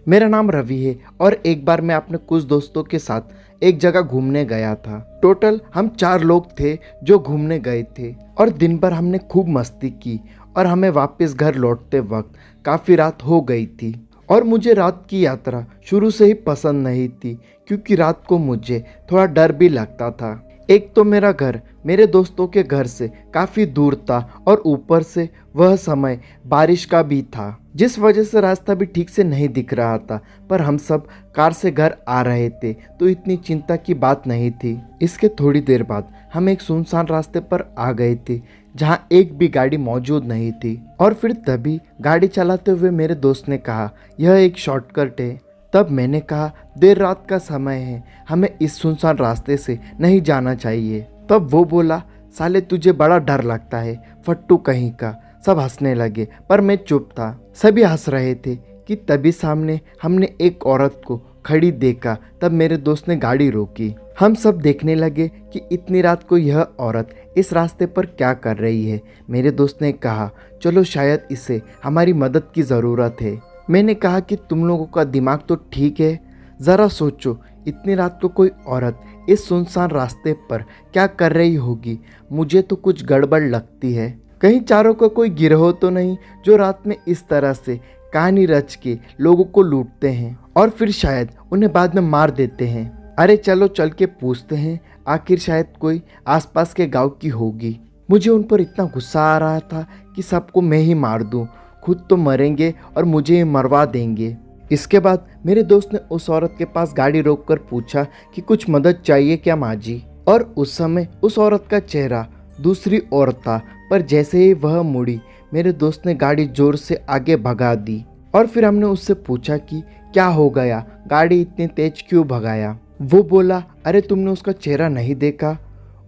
मेरा नाम रवि है और एक बार मैं अपने कुछ दोस्तों के साथ एक जगह घूमने गया था। टोटल हम 4 लोग थे जो घूमने गए थे और दिन भर हमने खूब मस्ती की और हमें वापस घर लौटते वक्त काफ़ी रात हो गई थी। और मुझे रात की यात्रा शुरू से ही पसंद नहीं थी क्योंकि रात को मुझे थोड़ा डर भी लगता था। एक तो मेरा घर मेरे दोस्तों के घर से काफ़ी दूर था और ऊपर से वह समय बारिश का भी था, जिस वजह से रास्ता भी ठीक से नहीं दिख रहा था। पर हम सब कार से घर आ रहे थे तो इतनी चिंता की बात नहीं थी। इसके थोड़ी देर बाद हम एक सुनसान रास्ते पर आ गए थे जहां एक भी गाड़ी मौजूद नहीं थी। और फिर तभी गाड़ी चलाते हुए मेरे दोस्त ने कहा, यह एक शॉर्टकट है। तब मैंने कहा, देर रात का समय है, हमें इस सुनसान रास्ते से नहीं जाना चाहिए। तब वो बोला, साले तुझे बड़ा डर लगता है, फट्टू कहीं का। सब हंसने लगे पर मैं चुप था। सभी हंस रहे थे कि तभी सामने हमने एक औरत को खड़ी देखा। तब मेरे दोस्त ने गाड़ी रोकी। हम सब देखने लगे कि इतनी रात को यह औरत इस रास्ते पर क्या कर रही है। मेरे दोस्त ने कहा, चलो शायद इसे हमारी मदद की ज़रूरत है। मैंने कहा कि तुम लोगों का दिमाग तो ठीक है, ज़रा सोचो इतनी रात को कोई औरत इस सुनसान रास्ते पर क्या कर रही होगी। मुझे तो कुछ गड़बड़ लगती है। कहीं चारों का कोई गिरोह तो नहीं जो रात में इस तरह से कहानी रच के लोगों को लूटते हैं और फिर शायद उन्हें बाद में मार देते हैं। अरे चलो चल के पूछते हैं, आखिर शायद कोई आसपास के गांव की होगी। मुझे उन पर इतना गुस्सा आ रहा था कि सबको मैं ही मार दूं, खुद तो मरेंगे और मुझे ही मरवा देंगे। इसके बाद मेरे दोस्त ने उस औरत के पास गाड़ी रोककर पूछा कि कुछ मदद चाहिए क्या माँ जी। और उस समय उस औरत का चेहरा दूसरी ओर था, पर जैसे ही वह मुड़ी मेरे दोस्त ने गाड़ी जोर से आगे भगा दी। और फिर हमने उससे पूछा कि क्या हो गया, गाड़ी इतनी तेज क्यों भगाया। वो बोला, अरे तुमने उसका चेहरा नहीं देखा,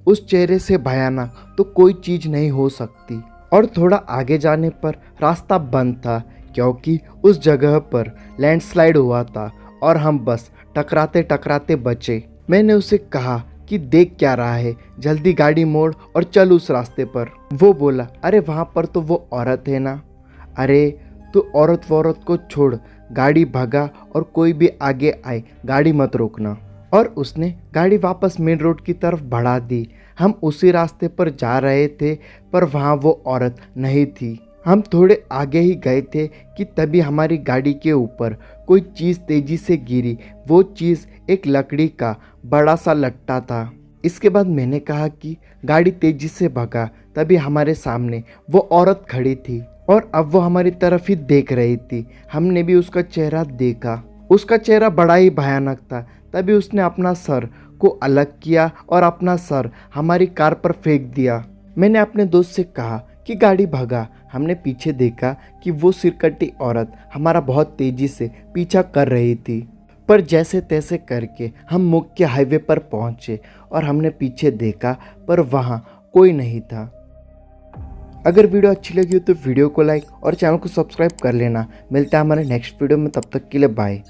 उस चेहरे से भयानक तो कोई चीज़ नहीं हो सकती। और थोड़ा आगे जाने पर रास्ता बंद था क्योंकि उस जगह पर लैंडस्लाइड हुआ था और हम बस टकराते टकराते बचे। मैंने उसे कहा कि देख क्या रहा है, जल्दी गाड़ी मोड़ और चल उस रास्ते पर। वो बोला, अरे वहाँ पर तो वो औरत है ना। अरे तू औरत को छोड़, गाड़ी भगा और कोई भी आगे आए गाड़ी मत रोकना। और उसने गाड़ी वापस मेन रोड की तरफ बढ़ा दी। हम उसी रास्ते पर जा रहे थे पर वहाँ वो औरत नहीं थी। हम थोड़े आगे ही गए थे कि तभी हमारी गाड़ी के ऊपर कोई चीज़ तेजी से गिरी। वो चीज़ एक लकड़ी का बड़ा सा लट्टा था। इसके बाद मैंने कहा कि गाड़ी तेजी से भगा। तभी हमारे सामने वो औरत खड़ी थी और अब वो हमारी तरफ ही देख रही थी। हमने भी उसका चेहरा देखा। उसका चेहरा बड़ा ही भयानक था। तभी उसने अपना सर को अलग किया और अपना सर हमारी कार पर फेंक दिया। मैंने अपने दोस्त से कहा कि गाड़ी भगा। हमने पीछे देखा कि वो सिरकटी औरत हमारा बहुत तेजी से पीछा कर रही थी। पर जैसे तैसे करके हम मुख्य हाईवे पर पहुंचे और हमने पीछे देखा पर वहाँ कोई नहीं था। अगर वीडियो अच्छी लगी हो तो वीडियो को लाइक और चैनल को सब्सक्राइब कर लेना। मिलता है हमारे नेक्स्ट वीडियो में, तब तक के लिए बाय।